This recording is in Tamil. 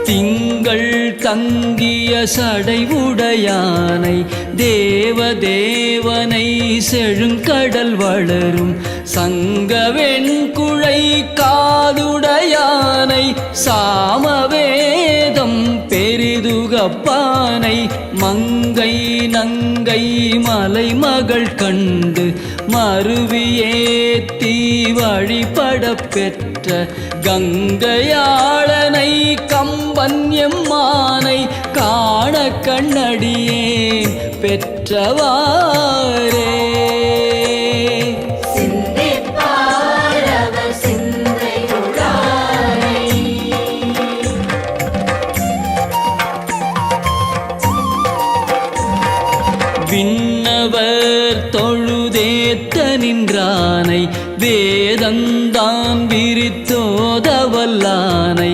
திங்கள் தங்கிய சடை உடையானை தேவதேவனை செழுங்கடல் வளரும் சங்கவெண்குழை காதுடையானை சாமவேதம் பெரிதுகப்பானை மங்கை நங்கை மலைமகள் கண்டு மருவியேத்தி வழிபட பெற்ற கங்கையாளனை கம்பன் எம்மானை காண கண்ணடியேன் பெற்றவாரே. விண்ணவர் தொழுதேத்த நின்றானை வேதந்தான் விரித்தோதவல்லானை